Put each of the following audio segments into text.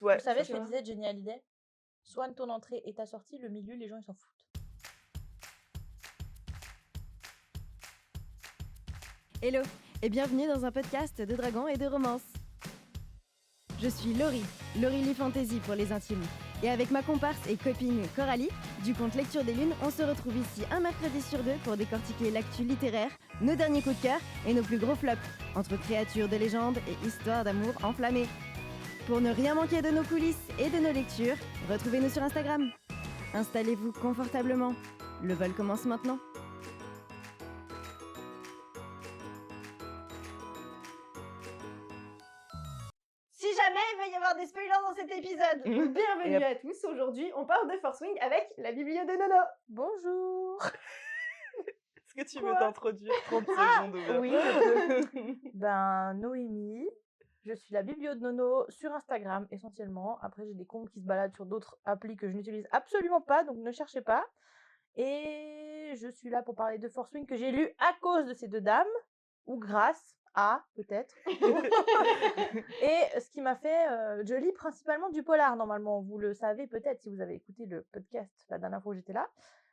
Ouais, Vous savez ça, ce que va. disait Johnny Hallyday? Soigne ton entrée et ta sortie, le milieu, les gens ils s'en foutent. Hello et bienvenue dans un podcast de dragons et de romances. Je suis Laurie, Laurie Lee Fantasy pour les intimes. Et avec ma comparse et copine Coralie, du conte Lecture des Lunes, on se retrouve ici un mercredi sur deux pour décortiquer l'actu littéraire, nos derniers coups de cœur et nos plus gros flops, entre créatures de légende et histoires d'amour enflammées. Pour ne rien manquer de nos coulisses et de nos lectures, retrouvez-nous sur Instagram. Installez-vous confortablement, le vol commence maintenant. Si jamais il va y avoir des spoilers dans cet épisode, bienvenue Et à tous. Aujourd'hui, on parle de Force Wing avec la biblio de Nono. Bonjour. Est-ce que tu Quoi veux t'introduire 30 secondes ouvert. Oui, je peux. Noémie, je suis la biblio de Nono sur Instagram essentiellement. Après, j'ai des comptes qui se baladent sur d'autres applis que je n'utilise absolument pas, donc ne cherchez pas. Et je suis là pour parler de Force Wing que j'ai lu à cause de ces deux dames, ou grâce à, peut-être. Et ce qui m'a fait... je lis principalement du polar, normalement. Vous le savez peut-être si vous avez écouté le podcast la dernière fois où j'étais là.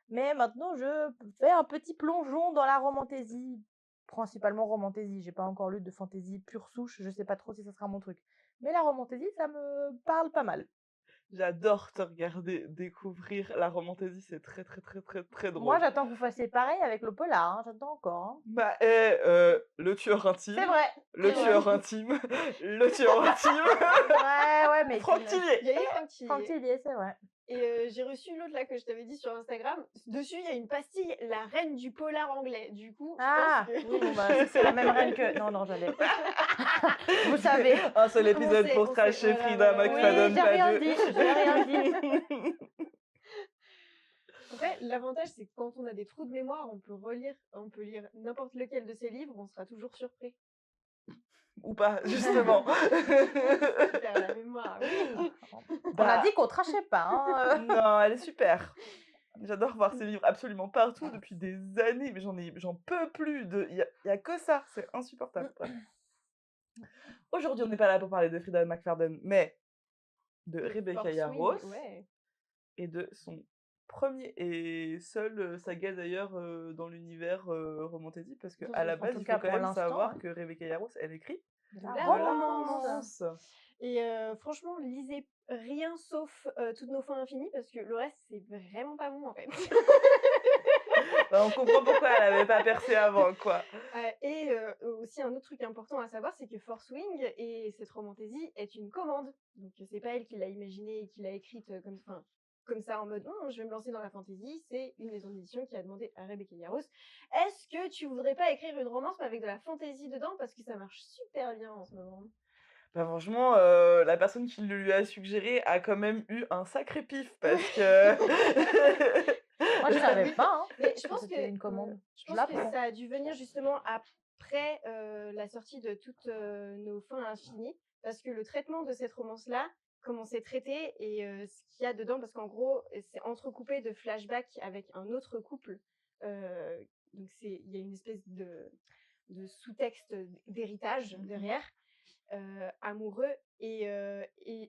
Mais maintenant, je fais un petit plongeon dans la romantaisie. Principalement romantaisie. J'ai pas encore lu de fantaisie pure souche. Je sais pas trop si ça sera mon truc. Mais la romantaisie, ça me parle pas mal. J'adore te regarder découvrir la romantaisie, c'est très très très très très drôle. Moi, j'attends que vous fassiez pareil avec le polar. Hein. J'attends encore. Hein. Bah, le tueur intime. C'est vrai. Le c'est tueur vrai. intime. Le tueur intime. Ouais, mais... Franck Tillier. Il y a eu un petit... Franck Tillier, c'est vrai. Et j'ai reçu l'autre là que je t'avais dit sur Instagram. Dessus, il y a une pastille, la reine du polar anglais. Du coup, Ah, je pense que... oui, bon, bah, c'est la même reine que... Non, j'allais... Vous savez. Un seul épisode sait, pour on tracher sait, Frida voilà, McFadden, Oui, j'ai pas rien deux. dit, j'ai rien dit. En fait, l'avantage, c'est que quand on a des trous de mémoire, on peut lire n'importe lequel de ces livres, on sera toujours surpris. Ou pas, justement. Super, la mémoire, oui. On a dit qu'on trachait pas. Hein. Non, elle est super. J'adore voir ces livres absolument partout depuis des années, mais j'en peux plus. Il y a que ça, c'est insupportable. Bref. Aujourd'hui, on n'est pas là pour parler de Frida McFadden, mais de Rebecca Force Yarros Wing, ouais. et de son premier et seul saga d'ailleurs dans l'univers romantaisie, parce qu'à la En base, tout il cas, faut quand pour même l'instant, savoir hein. que Rebecca Yarros, elle écrit La de la romance. romance. Et franchement, lisez rien sauf Toutes nos fins infinies, parce que le reste, c'est vraiment pas bon en fait. Bah, on comprend pourquoi elle avait pas percé avant, quoi. Et aussi un autre truc important à savoir, c'est que Force Wing et cette romantaisie est une commande. Donc c'est pas elle qui l'a imaginée et qui l'a écrite comme ça en mode je vais me lancer dans la fantasy. C'est une maison d'édition qui a demandé à Rebecca Yarros, est-ce que tu voudrais pas écrire une romance mais avec de la fantasy dedans, parce que ça marche super bien en ce moment. Bah franchement, la personne qui le lui a suggéré a quand même eu un sacré pif, parce que... Moi, je savais pas. Hein, Mais je pense c'était que une commande. je pense que ça a dû venir justement après la sortie de Toutes nos fins infinies, parce que le traitement de cette romance-là, comment c'est traité et ce qu'il y a dedans, parce qu'en gros, c'est entrecoupé de flashbacks avec un autre couple. Donc il y a une espèce de sous-texte d'héritage derrière, amoureux. Et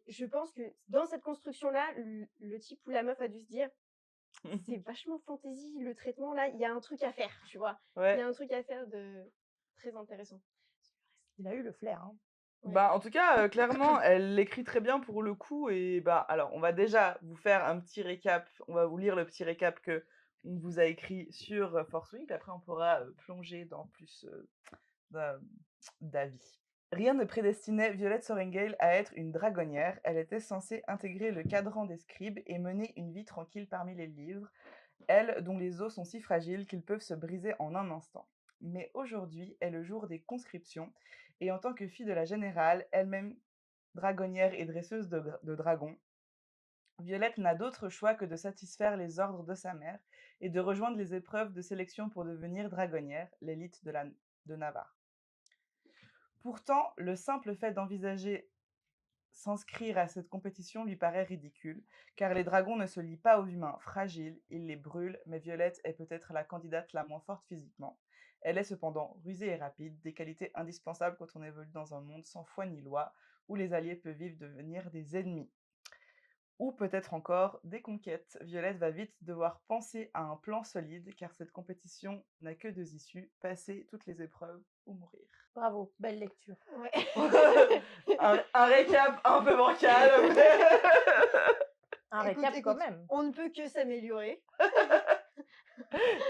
je pense que dans cette construction-là, le type ou la meuf a dû se dire, c'est vachement fantasy, le traitement là, il y a un truc à faire, tu vois. Il y Ouais. a un truc à faire de très intéressant. Il a eu le flair. Hein. Ouais. Bah, en tout cas, clairement, elle l'écrit très bien pour le coup. Et bah, alors, on va déjà vous faire un petit récap. On va vous lire le petit récap que on vous a écrit sur Force Wing. Après, on pourra plonger dans plus d'avis. Rien ne prédestinait Violette Sorrengail à être une dragonnière. Elle était censée intégrer le cadran des scribes et mener une vie tranquille parmi les livres, elle dont les os sont si fragiles qu'ils peuvent se briser en un instant. Mais aujourd'hui est le jour des conscriptions, et en tant que fille de la générale, elle-même dragonnière et dresseuse de dragons, Violette n'a d'autre choix que de satisfaire les ordres de sa mère et de rejoindre les épreuves de sélection pour devenir dragonnière, l'élite de Navarre. Pourtant, le simple fait d'envisager s'inscrire à cette compétition lui paraît ridicule, car les dragons ne se lient pas aux humains fragiles, ils les brûlent, mais Violette est peut-être la candidate la moins forte physiquement. Elle est cependant rusée et rapide, des qualités indispensables quand on évolue dans un monde sans foi ni loi, où les alliés peuvent vite devenir des ennemis. Ou peut-être encore des conquêtes. Violette va vite devoir penser à un plan solide, car cette compétition n'a que deux issues, passer toutes les épreuves ou mourir. Bravo, belle lecture. Ouais. un récap un peu bancal. Un Écoute, récap quand même. On ne peut que s'améliorer.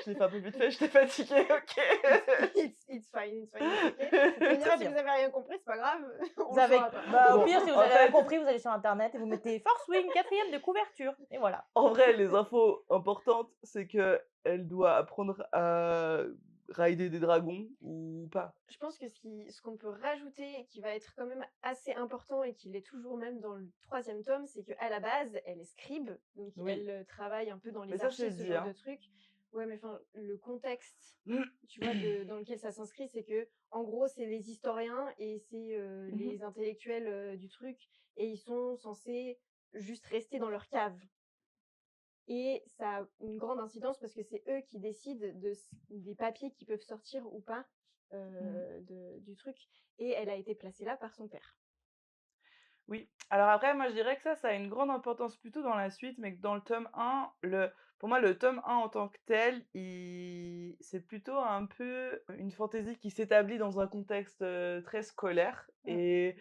Je l'ai fait un peu vite fait, j'étais fatiguée, ok. It's fine, it's fine. Okay. De toute manière, si bien. vous avez rien compris, c'est pas grave. On Vous le avez... saura pas. Bah, au Bon, pire, si vous en avez rien fait- compris, vous allez sur internet et vous mettez Force Wing, 4e de couverture. Et voilà. En vrai, les infos importantes, c'est que elle doit apprendre à rider des dragons ou pas. Je pense que ce qu'on peut rajouter et qui va être quand même assez important et qui l'est toujours même dans le 3e tome, c'est qu'à la base, elle est scribe, donc Oui. elle travaille un peu dans les Mais ça, je archives, l'ai ce dit, genre hein. de trucs. Ouais, mais enfin, le contexte, tu vois, dans lequel ça s'inscrit, c'est que, en gros, c'est les historiens et c'est les intellectuels du truc, et ils sont censés juste rester dans leur cave. Et ça a une grande incidence parce que c'est eux qui décident des papiers qui peuvent sortir ou pas du truc. Et elle a été placée là par son père. Oui. Alors après, moi, je dirais que ça a une grande importance plutôt dans la suite, mais que dans le tome 1, pour moi, le tome 1 en tant que tel, c'est plutôt un peu une fantaisie qui s'établit dans un contexte très scolaire. Et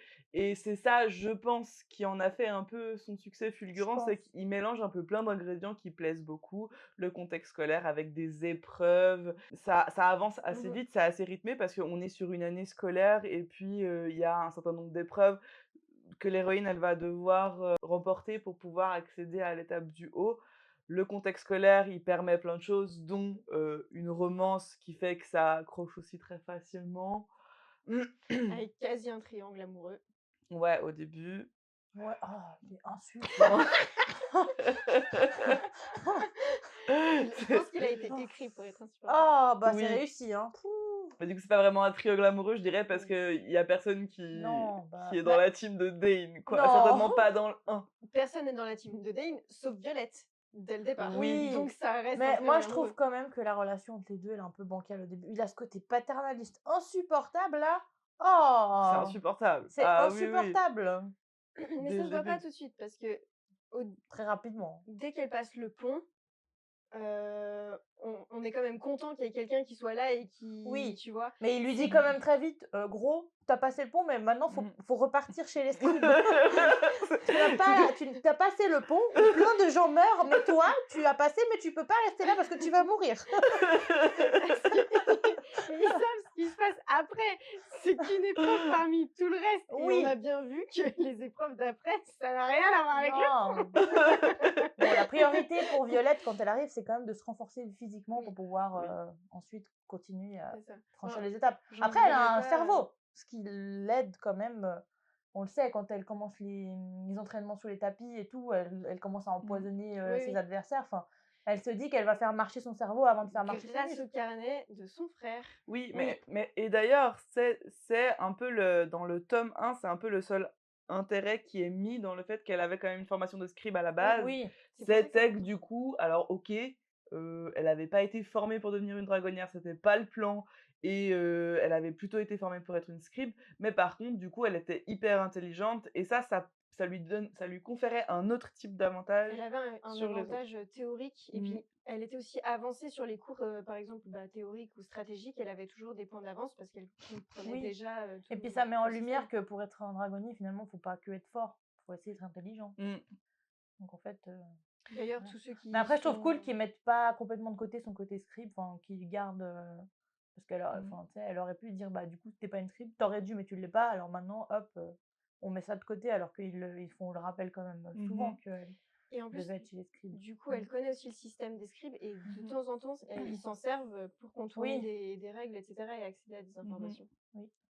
c'est ça, je pense, qui en a fait un peu son succès fulgurant, c'est qu'il mélange un peu plein d'ingrédients qui plaisent beaucoup. Le contexte scolaire avec des épreuves, ça avance assez vite, c'est assez rythmé parce qu'on est sur une année scolaire et puis il y a un certain nombre d'épreuves que l'héroïne, elle va devoir remporter pour pouvoir accéder à l'étape du haut. Le contexte scolaire, il permet plein de choses, dont une romance qui fait que ça accroche aussi très facilement. Avec quasi un triangle amoureux. Ouais, au début. Ouais, des insultes. Je pense qu'il a été écrit pour être insupportable. Bah Oui. c'est réussi, hein. Mais du coup, c'est pas vraiment un triangle amoureux, je dirais, parce qu'il y a personne qui est dans la team de Dane, quoi. Non. Certainement pas dans le 1. Personne n'est dans la team de Dane, sauf Violette, dès le départ. Oui. Donc ça reste Mais un moi, triangle je trouve amoureux. quand même que la relation entre les deux, elle est un peu bancale au début. Il a ce côté paternaliste insupportable, là. Oh, C'est insupportable. c'est Ah oui, oui. insupportable. Mais Dès ça le se voit pas début. tout de suite, parce que Très rapidement. dès qu'elle passe le pont, on est quand même content qu'il y ait quelqu'un qui soit là et qui, Oui. tu vois. Mais il lui dit quand même très vite, gros, t'as passé le pont, mais maintenant, faut repartir chez les scribes. T'as passé le pont, plein de gens meurent, mais toi, tu as passé, mais tu peux pas rester là parce que tu vas mourir. Mais ils savent ce qui se passe après. C'est qu'une épreuve parmi tout le reste. Oui. Et on a bien vu que les épreuves d'après, ça n'a rien à voir avec le Non. Bon, la priorité pour Violette, quand elle arrive, c'est quand même de se renforcer physiquement pour pouvoir ensuite continuer à C'est ça. franchir Enfin, les étapes. j'en Après, elle a voudrais un pas, cerveau, ce qui l'aide quand même. On le sait, quand elle commence les entraînements sur les tapis et tout, elle commence à empoisonner ses adversaires. Enfin, elle se dit qu'elle va faire marcher son cerveau avant de faire marcher son grâce muscle. au carnet de son frère. Oui, mais et d'ailleurs, c'est un peu dans le tome 1, c'est un peu le seul intérêt qui est mis dans le fait qu'elle avait quand même une formation de scribe à la base. Oui. C'était que du coup, alors ok, elle n'avait pas été formée pour devenir une dragonnière, c'était pas le plan, et elle avait plutôt été formée pour être une scribe, mais par contre, du coup, elle était hyper intelligente, et ça lui conférait un autre type d'avantage. Elle avait un sur les avantage théorique, et puis elle était aussi avancée sur les cours, par exemple, théoriques ou stratégiques. Elle avait toujours des points d'avance parce qu'elle comprenait déjà tout. Et puis ça met en lumière que pour être un dragonnier, finalement, faut pas que être fort, faut essayer d'être intelligent. Donc en fait. D'ailleurs, tous ceux qui. Mais après, je trouve cool qu'ils mettent pas complètement de côté son côté scribe, qu'ils gardent. Parce qu'elle elle aurait pu dire, bah du coup, t'es pas une scribe, t'aurais dû, mais tu l'es pas, alors maintenant, hop, on met ça de côté, alors qu'ils font le rappel quand même souvent qu'elle devait être chez les scribes. Du coup, elle connaît aussi le système des scribes, et de temps en temps, ils s'en servent pour contourner des règles, etc., et accéder à des informations.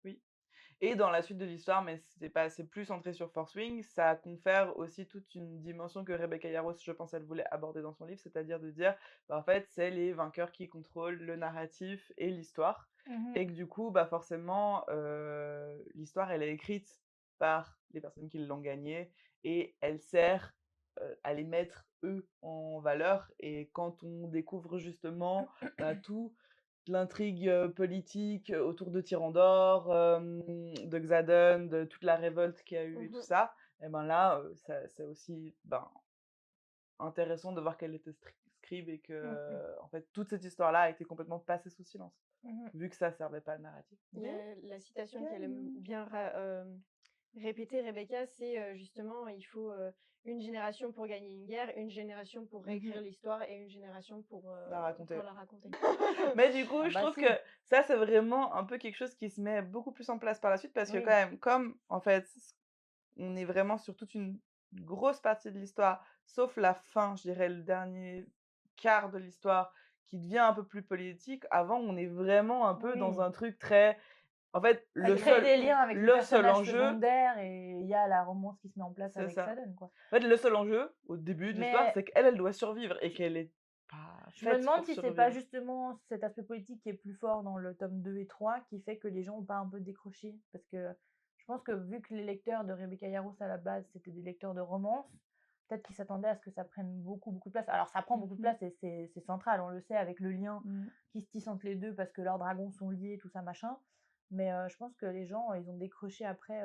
Oui. Et dans la suite de l'histoire, mais c'est plus centré sur Force Wing, ça confère aussi toute une dimension que Rebecca Yarros, je pense, elle voulait aborder dans son livre, c'est-à-dire de dire, en fait, c'est les vainqueurs qui contrôlent le narratif et l'histoire, et que du coup, forcément, l'histoire, elle est écrite par les personnes qui l'ont gagnée, et elle sert à les mettre, eux, en valeur, et quand on découvre justement tout l'intrigue politique autour de Tyrandor, de Xaden, de toute la révolte qu'il y a eu et tout ça, et ben là, c'est aussi intéressant de voir qu'elle était scribe et que en fait toute cette histoire-là a été complètement passée sous silence, vu que ça servait pas le narratif. Il y a la citation qu'elle aime bien répéter, Rebecca, c'est justement il faut une génération pour gagner une guerre, une génération pour réécrire l'histoire et une génération pour La raconter. pour la raconter. Mais du coup, Ah je bah trouve si. que ça, c'est vraiment un peu quelque chose qui se met beaucoup plus en place par la suite parce que Oui. quand même, comme en fait, on est vraiment sur toute une grosse partie de l'histoire, sauf la fin, je dirais le dernier quart de l'histoire qui devient un peu plus politique. Avant, on est vraiment un peu dans Oui. un truc très... En fait, Elle crée des liens avec les le seul personnages enjeu, secondaires et il y a la romance qui se met en place c'est avec ça. Xaden, quoi. En fait, le seul enjeu au début de l'histoire, Mais c'est qu'elle doit survivre et qu'elle est pas je me faite demande pour si c'est survivre. pas justement cet aspect politique qui est plus fort dans le tome 2 et 3 qui fait que les gens ont pas un peu décroché. Parce que je pense que vu que les lecteurs de Rebecca Yarros à la base, c'était des lecteurs de romance, peut-être qu'ils s'attendaient à ce que ça prenne beaucoup, beaucoup de place. Alors ça prend beaucoup de place et c'est central, on le sait, avec le lien qui se tisse entre les deux parce que leurs dragons sont liés, tout ça, machin. Mais je pense que les gens, ils ont décroché après.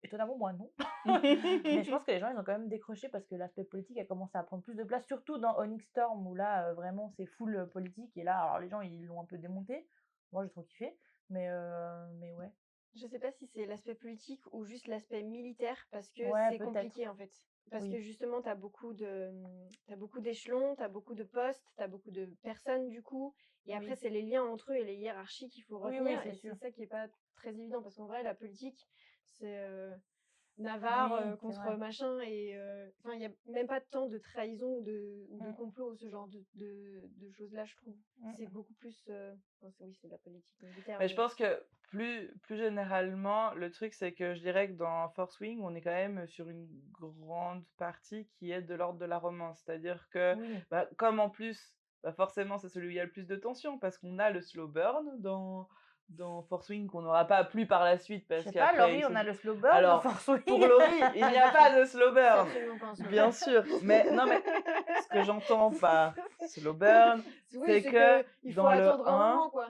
Étonnamment, moi, non. Mais je pense que les gens, ils ont quand même décroché parce que l'aspect politique a commencé à prendre plus de place, surtout dans Onyx Storm, où là, vraiment, c'est full politique. Et là, alors les gens, ils l'ont un peu démonté. Moi, j'ai trop kiffé. Mais ouais. Je sais pas si c'est l'aspect politique ou juste l'aspect militaire, parce que Ouais, c'est peut-être. compliqué en fait. Parce Oui. que justement, t'as beaucoup d'échelons, t'as beaucoup de postes, t'as beaucoup de personnes du coup. Et après, Oui. c'est les liens entre eux et les hiérarchies qu'il faut Oui, retenir. c'est Et sûr. c'est ça qui est pas très évident, parce qu'en vrai, la politique, c'est Navarre Oui, c'est contre vrai. machin. Et enfin, il n'y a même pas tant de trahison ou de complot, ce genre de choses-là, je trouve. C'est beaucoup plus. Oui, c'est de la politique militaire. Mais je pense que plus généralement, le truc, c'est que je dirais que dans Force Wing, on est quand même sur une grande partie qui est de l'ordre de la romance. C'est-à-dire que, Oui. comme en plus, forcément, c'est celui où il y a le plus de tension, parce qu'on a le slow burn dans Force Wing qu'on n'aura pas plus par la suite. Je Parce sais pas, qu'après, Laurie, on a le slow burn dans Alors, Force Wing. pour Laurie, il n'y a pas de slow C'est burn. absolument pas un slow Bien burn. sûr. Mais non, mais ce que j'entends par slow burn, Oui, c'est c'est que il faut dans le attendre un 1, moment, quoi.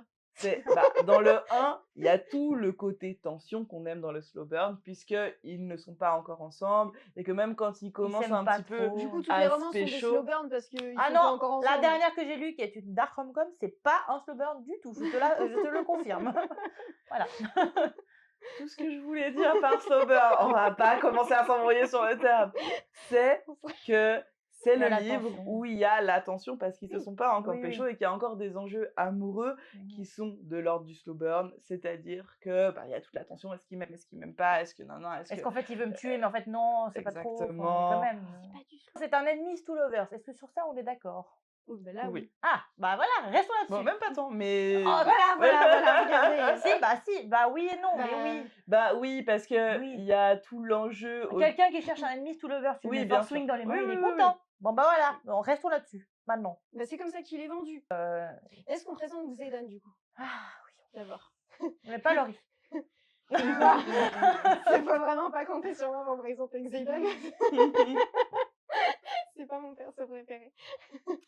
dans le 1, il y a tout le côté tension qu'on aime dans le slow burn, puisqu'ils ne sont pas encore ensemble, et que même quand ils commencent s'aiment un pas petit peu Du coup, toutes à les se romances sont des pécho... slow burn parce qu'ils Ah sont non, pas encore ensemble. la dernière que j'ai lue, qui est une dark rom-com, c'est pas un slow burn du tout. Je te le confirme. Voilà. Tout ce que je voulais dire par slow burn, on va pas commencer à s'embrouiller sur le terme, c'est que c'est Il y a le la livre tension. où il y a la tension parce qu'ils se sont pas encore Oui, pécho oui. et qu'il y a encore des enjeux amoureux qui sont de l'ordre du slow burn, c'est-à-dire que il y a toute la tension, est-ce qu'il m'aime pas, est-ce que non, Est-ce qu'en fait il veut me tuer, mais en fait non, c'est pas trop. Enfin, mais quand Exactement. même. C'est pas du slow. C'est un ennemi to lovers. Est-ce que sur ça on est d'accord? Oui, bah là, oui. Oui. Ah, bah voilà, restons là-dessus. Bon, même pas tant, mais... Oh, Voilà, regardez. si, bah oui et non, mais oui. Bah oui, parce que Oui. il y a tout l'enjeu... Quelqu'un qui cherche un ennemi to lovers, tu Oui, mets bien Force sûr. Wing dans les mains, Oui, il est oui, oui, content. Bon bah voilà, bon, restons là-dessus, maintenant. Bah, c'est comme ça qu'il est vendu. Est-ce qu'on présente Xedan, du coup? Ah oui, D'abord. mais pas Laurie. C'est pas vraiment pas compter sur moi pour présenter Xedan. C'est pas mon perso préféré.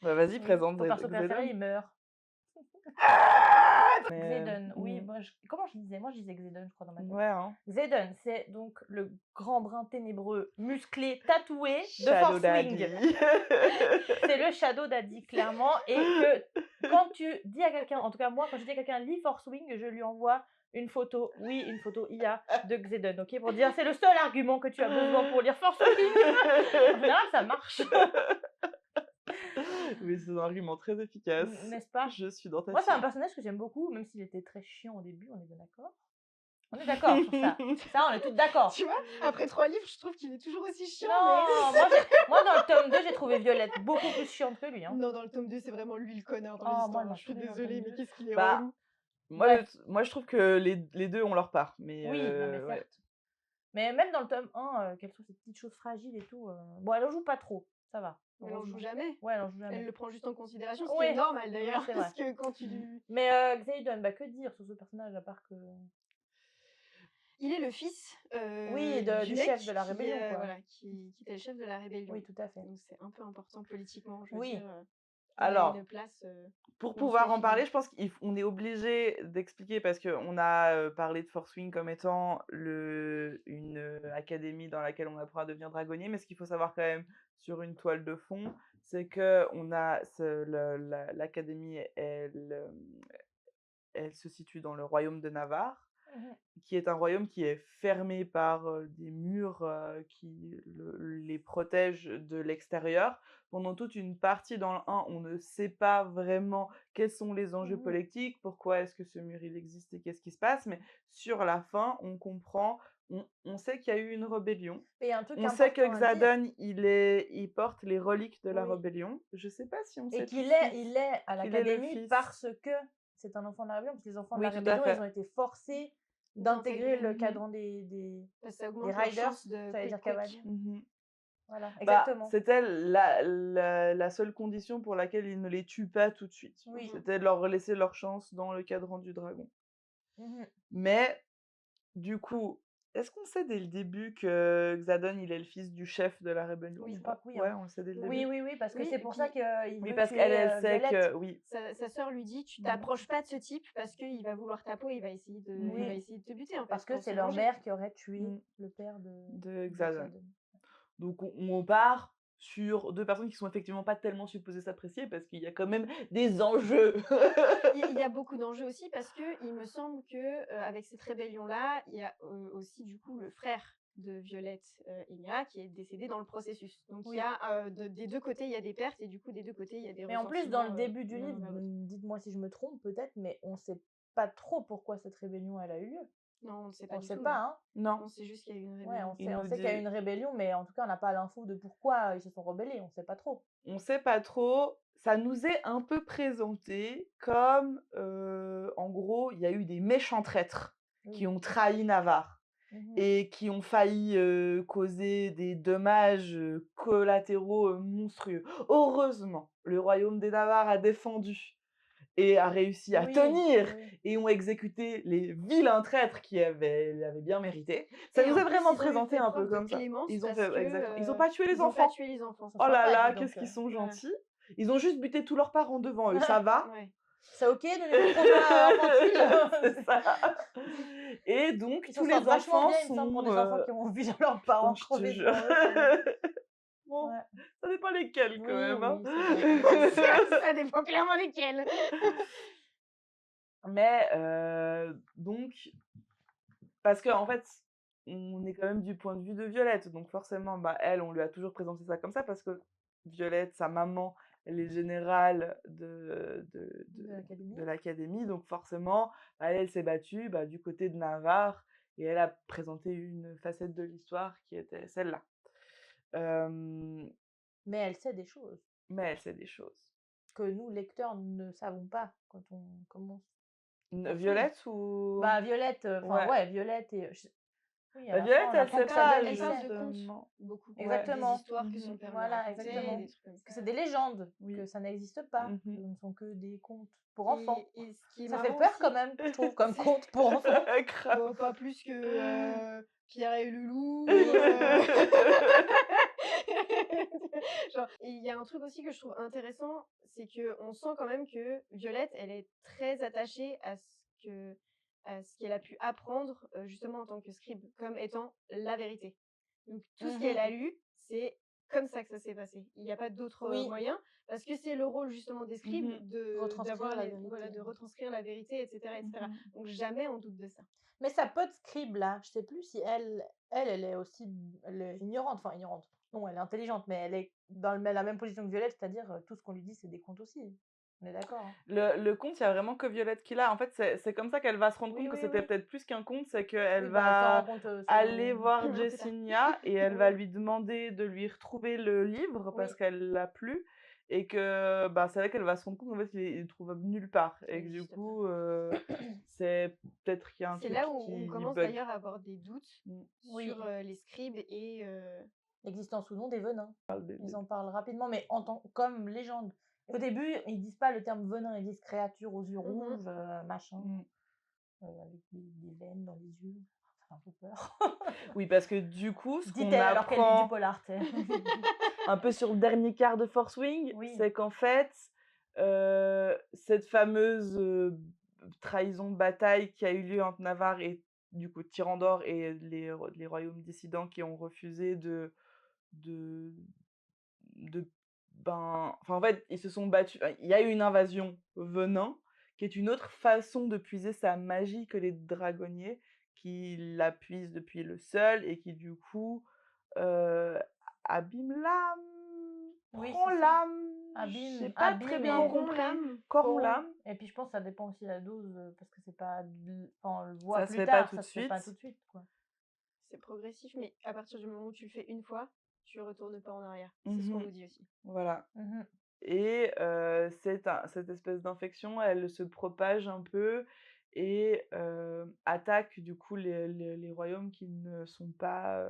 Bah vas-y, présente Ton perso Xedan. préféré, il meurt. Mais, Xedan, oui, comment je disais? Moi je disais Xedan, je crois, dans ma tête. Ouais, hein. Xedan, c'est donc le grand brun ténébreux, musclé, tatoué de Shadow Force Wing. Daddy. C'est le Shadow Daddy, clairement. Et que quand tu dis à quelqu'un, en tout cas moi, quand je dis à quelqu'un lis Force Wing, je lui envoie une photo, une photo IA de Xedan, ok? Pour dire c'est le seul argument que tu as besoin pour lire Force Wing. En général, ça marche. Oui, c'est un argument très efficace. N'est-ce pas? Je suis dans ta Moi, c'est un team. personnage que j'aime beaucoup, même s'il était très chiant au début, on est bien d'accord? On est d'accord sur ça. Ça, on est toutes d'accord. Tu vois, après 3 livres, je trouve qu'il est toujours aussi chiant. Non, moi, dans le tome 2, j'ai trouvé Violette beaucoup plus chiante que lui. Hein. Non, dans le tome 2, c'est vraiment lui le connard dans Oh, moi, l'histoire. elle m'a Je suis saoulée dans le désolée, tome mais 2. qu'est-ce qu'il est Bah, relou. moi, je trouve que les deux ont leur part. Mais, Oui, non, mais certes. ouais. Mais même dans le tome 1, quelles sont ces petites choses fragiles et tout. Bon, elle en joue pas trop, ça va. Elle en joue jamais. Ouais, elle en joue jamais. Elle le prend juste en considération, ce qui Oui, est normal d'ailleurs. c'est Parce vrai. que quand tu. Mais Xedan, bah que dire sur ce personnage à part que. Il est le fils Oui, du mec chef de la rébellion, quoi. Voilà, qui était le chef de la rébellion. Oui, tout à fait. Donc c'est un peu important politiquement, je Oui. veux dire. il a Alors, une place pour dans ce pouvoir en film. parler, je pense qu'on est obligé d'expliquer parce qu'on a parlé de Force Wing comme étant une académie dans laquelle on apprend à devenir dragonnier, mais ce qu'il faut savoir quand même sur une toile de fond, c'est que l'académie, elle se situe dans le royaume de Navarre, qui est un royaume qui est fermé par des murs qui les protègent de l'extérieur. Pendant toute une partie dans le 1, on ne sait pas vraiment quels sont les enjeux politiques, pourquoi est-ce que ce mur il existe et qu'est-ce qui se passe, mais sur la fin, on comprend, on sait qu'il y a eu une rébellion. Et il y a un truc On sait que important à dire. Xadon, il porte les reliques de la Oui. rébellion. Je sais pas si on Et sait qu'il tout de est, suite il est à qu'il est le l'académie fils. parce que c'est un enfant de la rébellion, parce que les enfants de la Oui, tout à rébellion, fait. ils ont été forcés d'intégrer le cadran des Parce que ça augmente leurs riders, chances de j'allais dire quick. cavaliers. Voilà, Bah, exactement. c'était la seule condition pour laquelle ils ne les tuent pas tout de suite. Oui. C'était de leur laisser leur chance dans le cadran du dragon. Mais, du coup, est-ce qu'on sait dès le début que Xadon, il est le fils du chef de la rébellion Oui, ou je pas? crois que oui, Ouais, hein. on le sait dès le Oui, début. oui, oui, parce que Oui, c'est et pour ça puis- qu'il Oui, veut parce tuer qu'elle sait Violette. que... Oui. Sa sœur lui dit, tu t'approches pas de ce type parce qu'il va vouloir ta peau et il va essayer de, Oui. il va essayer de te buter en fait. Parce que pour c'est se leur venger. mère qui aurait tué Mm. le père De Xadon. Donc on part sur deux personnes qui sont effectivement pas tellement supposées s'apprécier parce qu'il y a quand même des enjeux. Il y a beaucoup d'enjeux aussi parce que il me semble que avec cette rébellion là, il y a aussi du coup le frère de Violette Enya qui est décédé dans le processus. Donc il y a des deux côtés il y a des pertes et du coup des deux côtés il y a des Mais en plus, dans le ressentiments, début du l'un livre, envers l'autre. dites-moi si je me trompe peut-être, mais on sait pas trop pourquoi cette rébellion elle a eu lieu. Non, on ne sait pas On du sait tout. pas, hein. Non. On sait juste qu'il y a eu une Ouais, rébellion. on sait qu'il y a eu une rébellion, mais en tout cas, on n'a pas l'info de pourquoi ils se sont rebellés. On sait pas trop. On sait pas trop. Ça nous est un peu présenté comme, en gros, il y a eu des méchants traîtres qui ont trahi Navarre et qui ont failli causer des dommages collatéraux monstrueux. Heureusement, le royaume des Navarres a défendu et a réussi à tenir et ont exécuté les vilains traîtres qui l'avaient bien mérité. Ça Et nous en est plus, vraiment ils ont eu présenté fait un peu preuve de comme ça. clémence Ils ont parce fait que, exactement. Ils ont pas tué les ils ont enfants. pas tué les enfants. Oh là sympas, là, dis donc, qu'est-ce qu'ils sont voilà. gentils. Ils ont juste buté tous leurs parents devant eux, ça va? Ouais. C'est ok de les trauma infantile. C'est ça. Et donc, Ils tous s'en les sortent vachement enfants bien, il me semble, pour des enfants qui ont vu leurs parents je te crever jure. devant eux. Bon, Ouais. ça dépend lesquels quand Oui, même. hein. oui, c'est vrai. Ça dépend clairement lesquels. Mais donc, parce qu'en fait, on est quand même du point de vue de Violette. Donc forcément, bah, elle, on lui a toujours présenté ça comme ça parce que Violette, sa maman, elle est générale de l'académie. Donc forcément, elle s'est battue du côté de Navarre et elle a présenté une facette de l'histoire qui était celle-là. Mais elle sait des choses Mais elle sait des choses. que nous, lecteurs, ne savons pas quand on commence. Violette ou... Bah, Violette, Violette et... Oui, à la Violette, fin, on elle apprend sait que pas, Xadon, Elle il parle sait. de justement. contes, beaucoup. Exactement. Des histoires que son père lui Voilà, racontait, exactement. des trucs comme ça. Que c'est des légendes, Oui. que ça n'existe pas, Mhm. que ce ne sont que des contes pour enfants. Et ce qui est Ça marrant fait peur aussi- quand même, je trouve, comme conte pour enfants. Grave. Bon, pas plus que Pierre et Loulou. Genre, et il y a un truc aussi que je trouve intéressant, c'est que on sent quand même que Violette, elle est très attachée à ce qu'elle a pu apprendre justement en tant que scribe, comme étant la vérité. Donc tout ce qu'elle a lu, c'est comme ça que ça s'est passé. Il n'y a pas d'autre moyen, parce que c'est le rôle justement des scribes de Retranscrire la vérité. voilà, de retranscrire la vérité, etc., etc. Donc jamais on doute de ça. Mais sa pote scribe là, je sais plus si elle est aussi elle est ignorante, enfin ignorante. Non, elle est intelligente, mais elle est dans la même position que Violette, c'est-à-dire tout ce qu'on lui dit, c'est des contes aussi. On est d'accord. Hein. Le conte, il y a vraiment que Violette qui l'a. En fait, c'est comme ça qu'elle va se rendre compte que c'était peut-être plus qu'un conte, c'est qu'elle va aller voir Jessinia et elle va lui demander de lui retrouver le livre parce qu'elle l'a plus. Et que c'est vrai qu'elle va se rendre compte qu'en fait, il est trouvable nulle part. Et que du coup, c'est peut-être qu'il y a un truc qui C'est là où on commence bug. d'ailleurs à avoir des doutes sur les scribes et... l'existence ou non des venins. Ils en parlent rapidement, mais comme légende. Au début, ils disent pas le terme venin, ils disent créature aux yeux rouges, machin, avec des veines dans les yeux. Ça fait un peu peur. Oui, parce que du coup, ce qu'on Dit-elle alors qu'elle lit apprend du polar, tu sais. un peu sur le dernier quart de Force Wing, c'est qu'en fait, cette fameuse, trahison, bataille qui a eu lieu entre Navarre et du coup Tyrandor et les royaumes dissidents qui ont refusé de de enfin, en fait, ils se sont battus, il y a eu une invasion venin, qui est une autre façon de puiser sa magie que les dragonniers, qui la puisent depuis le sol et qui du coup, heu, abîme l'âme, Oui, prend c'est ça. l'âme, Abîme, j'ai pas très abîme bien et Corrompt compris. l'âme. Corrompt corrompt. l'âme, Et puis je pense que ça dépend aussi de la dose, parce que c'est pas, enfin, on le voit ça se plus fait pas tard, tout ça de se fait pas suite. tout de suite, quoi. C'est progressif, mais à partir du moment où tu le fais une fois, tu retournes pas en arrière. C'est ce qu'on Mmh. nous dit aussi. Voilà. Mhm. Et cette espèce d'infection, elle se propage un peu et attaque du coup les royaumes qui ne sont pas,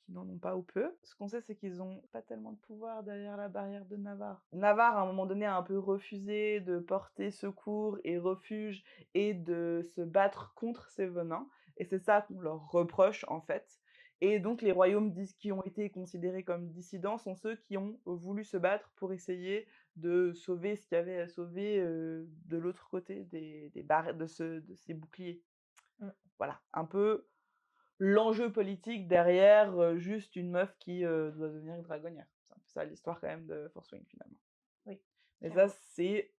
qui n'en ont pas ou peu. Ce qu'on sait, c'est qu'ils ont pas tellement de pouvoir derrière la barrière de Navarre. Navarre, à un moment donné, a un peu refusé de porter secours et refuge et de se battre contre ces venins, et c'est ça qu'on leur reproche, en fait. Et donc les royaumes qui ont été considérés comme dissidents sont ceux qui ont voulu se battre pour essayer de sauver ce qu'il y avait à sauver, de l'autre côté des barres de ces boucliers. Mm. Voilà, un peu l'enjeu politique derrière, juste une meuf qui, doit devenir une dragonnière. C'est un peu ça l'histoire quand même de Force Wing finalement. Oui, Mais ça, Clairement. c'est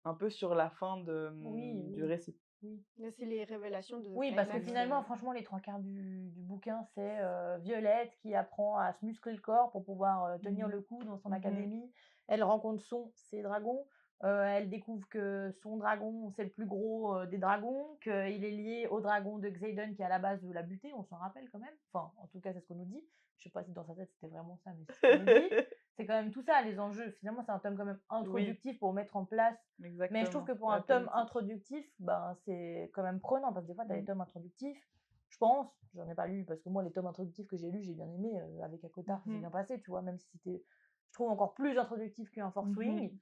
un peu sur la fin oui, du oui, récit. oui. Là, c'est les révélations de Oui, parce que climax. finalement, franchement, les trois quarts du bouquin, c'est Violette qui apprend à se muscler le corps pour pouvoir tenir Mmh. le coup dans son Mmh. académie. Elle rencontre ses dragons. Elle découvre que son dragon, c'est le plus gros des dragons, qu'il est lié au dragon de Xaden qui, à la base, veut la buter. On s'en rappelle quand même. Enfin, en tout cas, c'est ce qu'on nous dit. Je sais pas si dans sa tête, c'était vraiment ça, mais c'est ce qu'on nous dit. C'est quand même tout ça, les enjeux. Finalement, c'est un tome quand même Oui, introductif pour mettre en place. Mais je trouve exactement, que pour la un tome politique. introductif, ben, c'est quand même prenant parce que des fois, tu as des Mmh. tomes introductifs. Je pense, j'en ai pas lu parce que moi, les tomes introductifs que j'ai lus, j'ai bien aimé. Avec Akota, ça s'est Mmh. bien passé, tu vois, même si c'était, je trouve, encore plus introductif qu'un Force Mmh. Wing.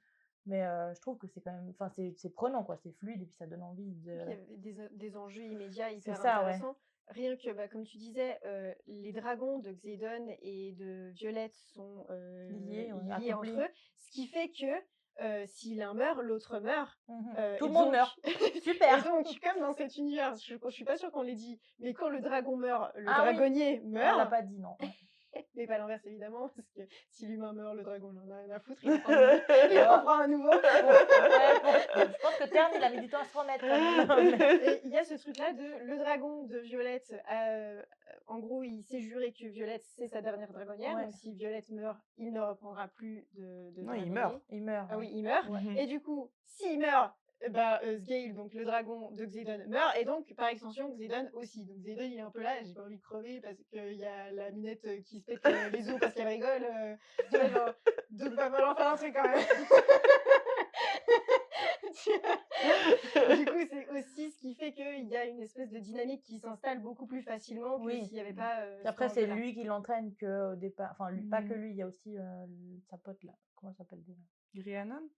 Mais je trouve que c'est quand même, enfin, c'est prenant, quoi, c'est fluide et puis ça donne envie de. Il y avait des enjeux immédiats C'est hyper ça, ouais. intéressants. Rien que, bah, comme tu disais, les dragons de Xaden et de Violette sont Liés, ouais, liés accomplis. entre eux, ce qui fait que si l'un meurt, l'autre meurt. Tout Et le monde donc- meurt. Et Super. donc, comme dans cet univers, je suis pas sûre qu'on l'ait dit, mais quand le dragon meurt, le Ah oui. dragonnier On l'a meurt. pas dit, non. Ouais. Mais pas l'inverse, évidemment, parce que si l'humain meurt, le dragon, il en a rien à foutre, il en prend un nouveau. Je pense que Tern, il a mis du temps à se remettre. Quand même. Et il y a ce truc-là de le dragon de Violette, en gros, il s'est juré que Violette, c'est sa dernière dragonnière. Ouais. Donc si Violette meurt, il ne reprendra plus de Non, il dragonnier. meurt. Il meurt. Ah ouais. oui, il meurt. Mhm. Et du coup, s'il meurt, Sgail, donc le dragon de Xaden, meurt. Et donc, par extension, Xaden aussi. Donc Xaden, il est un peu là, j'ai pas envie de crever parce qu'il y a la minette qui se pète les os parce qu'elle rigole. Tu vois, genre, donc va falloir faire un truc quand même. Du coup, c'est aussi ce qui fait qu'il y a une espèce de dynamique qui s'installe beaucoup plus facilement que Oui. s'il n'y avait pas. Puis après, cet c'est enjeu-là. lui qui l'entraîne que au départ. Enfin, lui, pas que Mhm. lui, il y a aussi sa pote là. Comment elle s'appelle déjà? Rhiannon?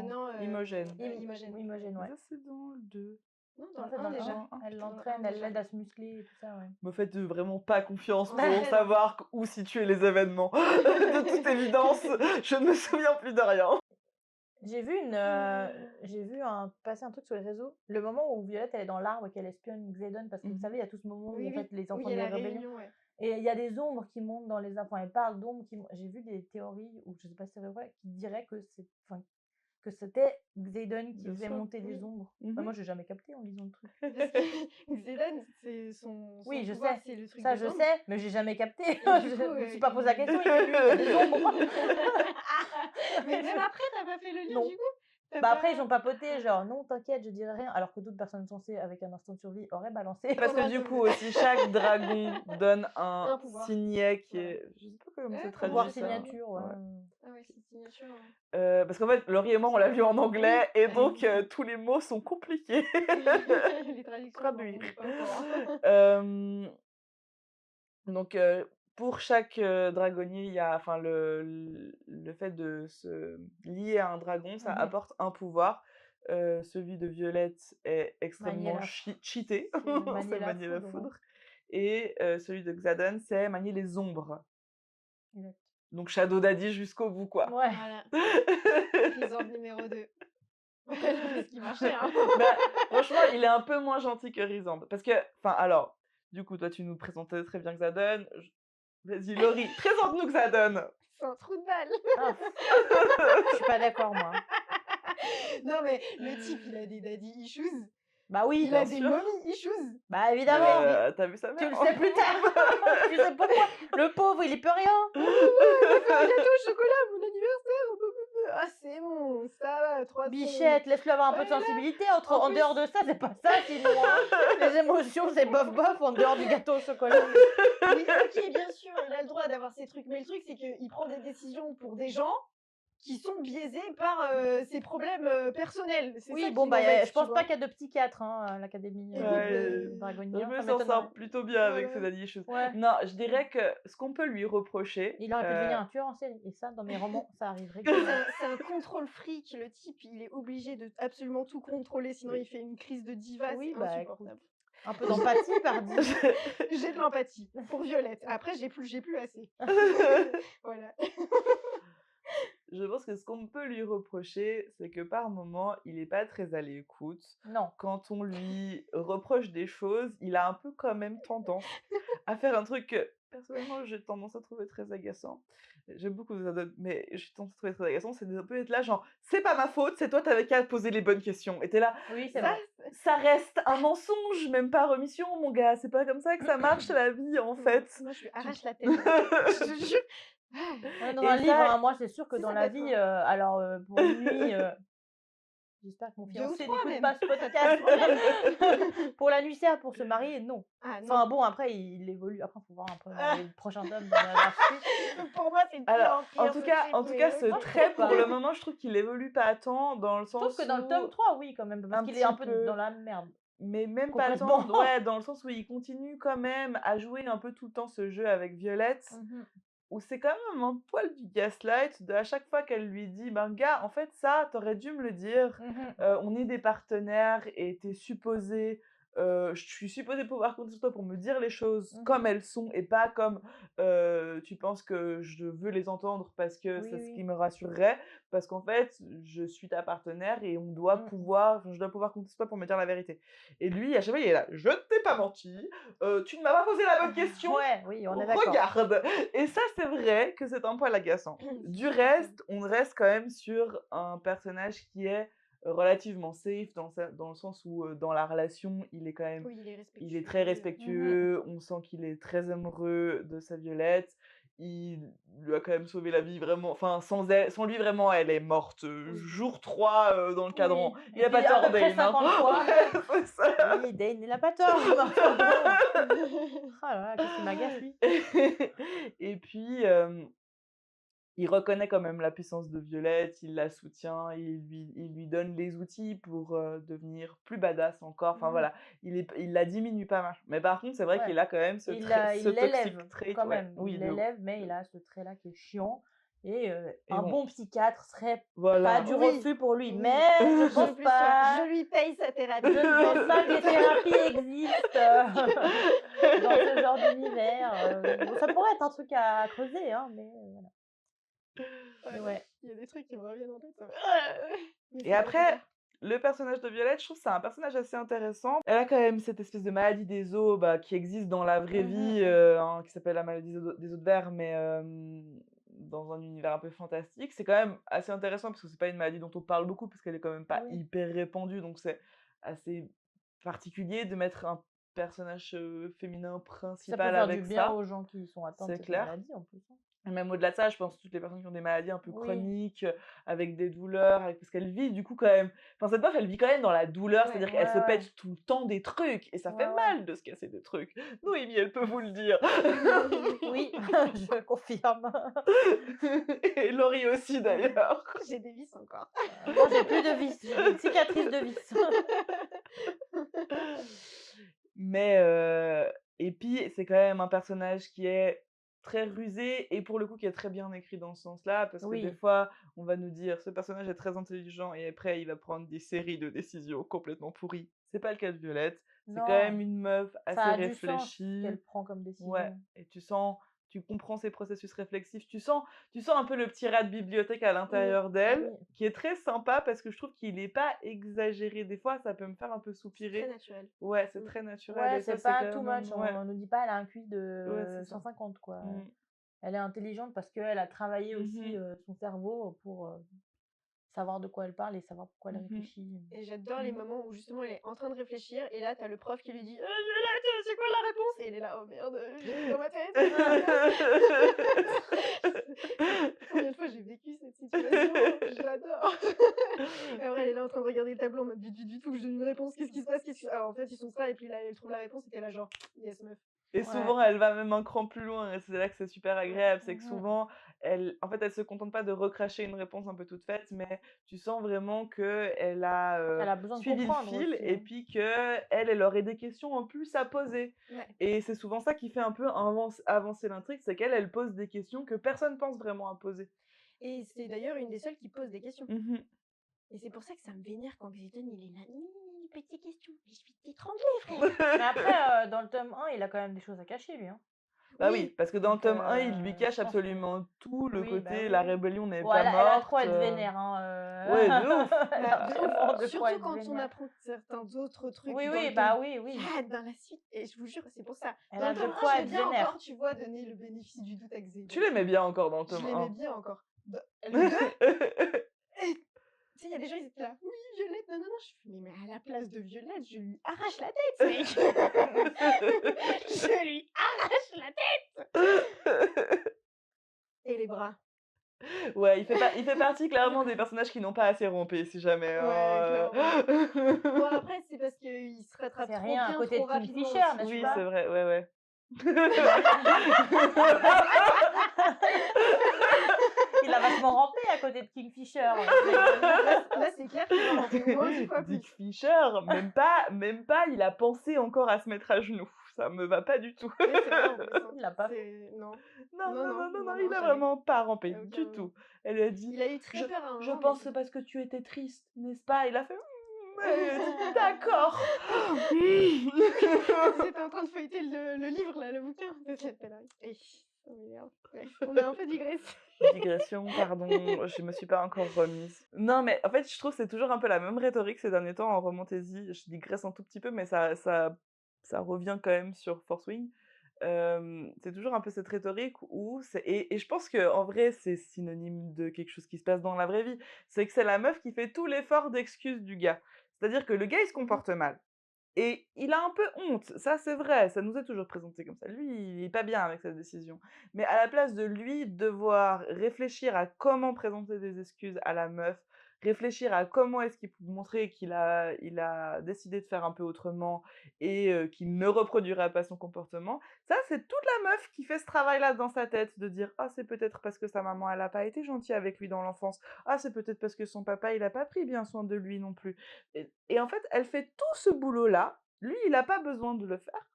Non, Imogen. Imogène. Imogène, ouais. Ça, c'est dans le 2. Non, Non, dans c'est le dans 1 le déjà. 1. Elle Dans le l'entraîne, un elle déjà. l'aide à se muscler et tout ça, ouais. Me faites vraiment pas confiance On pour s'entraîne. savoir où situer les événements. De toute évidence, je ne me souviens plus de rien. J'ai vu passer un truc sur les réseaux. Le moment où Violette, elle est dans l'arbre et qu'elle espionne Xaden, parce que vous Mhm. savez, il y a tout ce moment où Oui, en fait, les oui, enfants il y de a la la rébellion. réunion, ouais. Et il y a des ombres qui montent dans les. Enfin, elle parle d'ombres qui. J'ai vu des théories, ou je sais pas si c'est vrai, qui diraient que que c'était Xaden qui Bien faisait sûr, monter oui. des ombres. Mhm. Bah, moi, j'ai jamais capté en lisant le truc. Parce que Xaden, c'est son Oui, je pouvoir, sais. c'est le truc Ça, des je ombres. sais, mais j'ai jamais capté. Et du Je coup, me suis pas posé la question. Il fait lui, il y a des ombres. Mais même après, t'as pas fait le lien Non. du coup. T'as Bah pas- après, ils ont papoté, genre non, t'inquiète, je dirai rien. Alors que d'autres personnes censées, avec un instant de survie, auraient balancé. Parce que du coup aussi, chaque dragon donne un Un pouvoir. signet qui Voilà. est... Je sais pas comment Ouais, c'est pouvoir traduit Pouvoir ça. signature, ouais. Ouais. Ah ouais, c'est signature. Parce qu'en fait, Laurie et moi, on l'a vu en anglais, Oui. et donc tous les mots sont compliqués. Les traductions. Traduire. on est pas au courant. Donc, pour chaque dragonnier, il y a, enfin, le fait de se lier à un dragon, ça Mhm. apporte un pouvoir. Celui de Violette est Manier extrêmement la cheaté, C'est manier c'est la manier la foudre, ouais. foudre. Et celui de Xaden, c'est manier les ombres. Exact. Donc Shadow Daddy jusqu'au bout, quoi. Ouais. Voilà. Rhysand numéro 2. Ce qui marchait, hein. Bah, franchement, il est un peu moins gentil que Rhysand. Parce que, enfin, alors, du coup, toi, tu nous présentais très bien Xadon. Vas-y, Laurie, présente-nous Xadon. C'est un trou de balle. Ah, je suis pas d'accord, moi. Non, mais le type, il a des daddy issues. Bah oui, Il a Bien des sûr. mommy issues. bah évidemment. T'as vu sa Tu mère? le sais plus tard. Tu sais pourquoi. Le pauvre, il y peut rien. Il a fait un gâteau au chocolat à mon anniversaire. Ah, c'est bon, ça va, 3 Bichette, laisse-le avoir un peu de Voilà. sensibilité. En En plus- dehors de ça, c'est pas ça, sinon. Hein. Les émotions, c'est bof en dehors du gâteau au chocolat. Oui, ok, bien sûr, il a le droit d'avoir ces trucs. Mais le truc, c'est qu'il prend des décisions pour des gens qui sont biaisés par ses problèmes personnels. C'est ça Oui, qui bon, bah, m'embête, je tu pense vois. pas qu'il y a de psychiatre hein, à l'académie Ouais, dragonnière. je me Ça s'en m'étonnerait. sors plutôt bien avec Voilà. ces daddy issues. Ouais. Non, je dirais que ce qu'on peut lui reprocher... Il aurait pu devenir un tueur en série. Et ça, dans mes romans, ça arrive C'est régulièrement. c'est un contrôle freak, le type, il est obligé de absolument tout contrôler, sinon il fait une crise de diva, Oui, c'est bah, insupportable. Un peu d'empathie, pardi. J'ai de l'empathie pour Violette. Après, j'ai plus assez. Voilà. Je pense que ce qu'on peut lui reprocher, c'est que par moment, il est pas très à l'écoute. Non. Quand on lui reproche des choses, il a un peu quand même tendance à faire un truc que, personnellement, j'ai tendance à trouver très agaçant. J'aime beaucoup Xadon, mais j'ai tendance à trouver très agaçant, c'est un peu être là, genre, c'est pas ma faute, c'est toi, t'avais qu'à poser les bonnes questions. Et t'es là, Oui, c'est Ça, vrai. ça reste un mensonge, même pas remission, mon gars. C'est pas comme ça que ça marche la vie, en fait. moi, je lui arrache la tête. Je te jure. Ouais, dans Et un ça- livre, hein, moi, c'est sûr que Si dans ça la peut être vie, alors pour une nuit, j'espère que mon 2 ou fiancé 3 n'écoute même. pas ce podcast. Pour l'anniversaire, pour se marier, non. Ah non. Enfin bon, après, il évolue. Après, il faut voir un peu dans les prochains tomes. dans la suite. Pour moi, c'est de pire Alors, en pire. en tout cas, ce moi, je trait, trouve pour pas. le moment, je trouve qu'il évolue pas tant, dans le Je trouve sens que dans le où... tome 3, oui, quand même. Parce un qu'il est un petit peu peu. dans la merde. Mais même pas tant, Concrètement. ouais, dans le sens où il continue quand même à jouer un peu tout le temps ce jeu avec Violette, où c'est quand même un poil du gaslight, de à chaque fois qu'elle lui dit, ben gars, en fait ça, t'aurais dû me le dire, on est des partenaires et t'es supposé, je suis supposée pouvoir compter sur toi pour me dire les choses comme elles sont et pas comme tu penses que je veux les entendre parce que Oui, c'est ce oui. qui me rassurerait, parce qu'en fait, je suis ta partenaire et on doit pouvoir, je dois pouvoir compter sur toi pour me dire la vérité. Et lui, à chaque fois, il est là, je ne t'ai pas menti, tu ne m'as pas posé la bonne question, Ouais, oui, on est d'accord. regarde. Et ça, c'est vrai que c'est un poil agaçant. Du reste, on reste quand même sur un personnage qui est relativement safe dans le sens où dans la relation, il est quand même, Oui, il est respectueux. il est très respectueux, on sent qu'il est très amoureux de sa Violette, il lui a quand même sauvé la vie vraiment, enfin sans lui vraiment elle est morte jour 3 dans le cadran. Oui. Il a Et pas puis, à tort peu près Dane, hein. 50 fois. Ouais, c'est ça. Oui, Dane, il n'a pas tort. Mais enfin, bon. Ah là là, qu'est-ce qu'il m'agace, lui. Et puis, il reconnaît quand même la puissance de Violette, il la soutient, il lui donne les outils pour devenir plus badass encore. Enfin voilà, il la diminue pas mal. Mais par contre, c'est vrai Ouais. qu'il a quand même ce Il toxic l'élève trait. quand Ouais. même. Oui, Il de ouf. l'élève, mais il a ce trait-là qui est chiant. Et un bon. bon psychiatre serait Voilà. pas du Oui. refus pour lui. Oui. Mais je pense Je pas. je lui paye sa thérapie. Je ne pense pas que les thérapies existent dans ce genre d'univers. Bon, ça pourrait être un truc à creuser, hein, mais voilà. Mais ouais. Il y a des trucs qui me reviennent en tête. Et après, le personnage de Violette, je trouve que c'est un personnage assez intéressant. Elle a quand même cette espèce de maladie des os qui existe dans la vraie vie, qui s'appelle la maladie des os de verre, mais dans un univers un peu fantastique. C'est quand même assez intéressant parce que c'est pas une maladie dont on parle beaucoup parce qu'elle est quand même pas hyper répandue, donc c'est assez particulier de mettre un personnage féminin Ça peut principal faire avec du bien ça. aux gens qui sont atteints de C'est cette clair. maladie en plus. Et même au-delà de ça, je pense toutes les personnes qui ont des maladies un peu Oui. chroniques, avec des douleurs, parce qu'elle vit du coup quand même... Enfin, cette meuf, elle vit quand même dans la douleur, Ouais, c'est-à-dire qu'elle se ouais. pète tout le temps des trucs, et ça fait mal de se casser des trucs. Noémie, elle peut vous le dire. Oui, je confirme. Et Laurie aussi, d'ailleurs. J'ai des vis encore. Moi, j'ai plus de vis, j'ai des cicatrices de vis. Mais, et puis, c'est quand même un personnage qui est très rusé et pour le coup qui est très bien écrit dans ce sens-là, parce que des fois, on va nous dire ce personnage est très intelligent et après, il va prendre des séries de décisions complètement pourries. C'est pas le cas de Violette. C'est quand même une meuf Ça assez a du sens réfléchie. qu'elle prend comme décision. Ouais, et tu sens tu comprends ses processus réflexifs, tu sens un peu le petit rat de bibliothèque à l'intérieur d'elle, Oui. qui est très sympa parce que je trouve qu'il est pas exagéré. Des fois, ça peut me faire un peu C'est très soupirer. naturel. Ouais, c'est Mm. très naturel Ouais, et ça, c'est c'est pas quand too même much. ouais, On nous dit pas, elle a un QI ouais, de c'est ça. 150, quoi. Mmh. Elle est intelligente parce qu'elle a travaillé aussi Mmh. son cerveau pour savoir de quoi elle parle et savoir pourquoi elle Mmh. réfléchit. Et j'adore les Mmh. moments où justement elle est en train de réflechir et là t'as le prof qui lui dit Violette, c'est quoi la réponse? Et elle est là, oh merde, j'ai plus dans ma tête. Combien de fois j'ai vécu cette situation? J'adore. Et après elle est là en train de regarder le tableau en mode vite, vite, vite, faut que je donne une réponse. Qu'est-ce qui se passe? Alors en fait ils sont ça et puis là elle trouve la réponse et t'es là genre yes meuf. Et Ouais. souvent, elle va même un cran plus loin et c'est là que c'est super agréable. C'est que Mhm. souvent, elle se contente pas de recracher une réponse un peu toute faite, mais tu sens vraiment qu'elle Elle a a besoin de suivi le comprendre fil aussi. et puis qu'elle aurait des questions en plus à poser. Ouais. Et c'est souvent ça qui fait un peu avancer l'intrigue, c'est elle pose des questions que personne pense vraiment à poser. Et c'est d'ailleurs une des seules qui pose des questions. Mhm. Et c'est pour ça que ça me vénère quand Xeton il est là. Petite question, mais je vais t'étrangler, frère. Mais après, dans le tome 1, il a quand même des choses à cacher, lui. Hein. Bah oui, parce que dans le Donc, tome 1, il lui je cache pense que- absolument tout, le Oui, côté bah oui, la oui. rébellion n'est Bon, pas elle a morte. trop à être vénère. Hein, Ouais, de ouf. Elle a Bah, de vraiment ouf. de quoi Surtout être quand on vénère. apprend certains autres trucs Oui, dans oui, le bah tome oui, oui. 4 dans la suite. Et je vous jure, c'est pour ça. Elle Dans a le de tome 1, quoi je l'ai être bien vénère. encore, tu vois, donner le bénéfice du doute à Xenon. Tu l'aimais bien encore dans le Je tome l'aimais 1. bien encore. Le 2, tu sais, il y a des gens, ils étaient là. Oui, Violette, non, mais à la place de Violette, je lui arrache la tête, mec. Je lui arrache la tête. Et les bras. Ouais, il fait partie clairement des personnages qui n'ont pas assez rompé, si jamais. Ouais, hein. Bon, après, c'est parce qu'il se rattrape C'est trop rien à bien, côté trop de rapidement Kingfisher, aussi, n'est-ce tu Oui, vois. c'est vrai, ouais. Il a vachement rampé à côté de Kingfisher. Là, c'est clair qu'il va rentrer moins 10 fois plus. Dick Fisher, même pas, il a pensé encore à se mettre à genoux. Ça me va pas du tout. Oui, c'est vrai, en plus. Hein. Il l'a pas fait. Non. Non, il a jamais. vraiment pas rampé À aucun du moment. tout. Elle lui a dit, Il a eu très peur à un je moment, pense mais que parce que tu étais triste, n'est-ce pas? Il a fait, elle a dit, d'accord. Ils étaient en train de feuilleter le livre, là, le bouquin. C'était là. Et... oh, merde. Bref, on a un peu digressé. Digression, pardon, je me suis pas encore remise. Non, mais en fait, je trouve que c'est toujours un peu la même rhétorique ces derniers temps en romantasy. Je digresse un tout petit peu, mais ça revient quand même sur Force Wing. C'est toujours un peu cette rhétorique où et je pense que en vrai c'est synonyme de quelque chose qui se passe dans la vraie vie. C'est que c'est la meuf qui fait tout l'effort d'excuse du gars. C'est-à-dire que le gars il se comporte mal. Et il a un peu honte, ça c'est vrai, ça nous est toujours présenté comme ça. Lui, il est pas bien avec cette décision. Mais à la place de lui devoir réfléchir à comment présenter des excuses à la meuf, réfléchir à comment est-ce qu'il peut montrer qu'il a décidé de faire un peu autrement et qu'il ne reproduira pas son comportement, ça c'est toute la meuf qui fait ce travail-là dans sa tête, de dire « Ah, c'est peut-être parce que sa maman, elle a pas été gentille avec lui dans l'enfance. Ah, c'est peut-être parce que son papa, il a pas pris bien soin de lui non plus. » Et en fait, elle fait tout ce boulot-là, lui, il a pas besoin de le faire.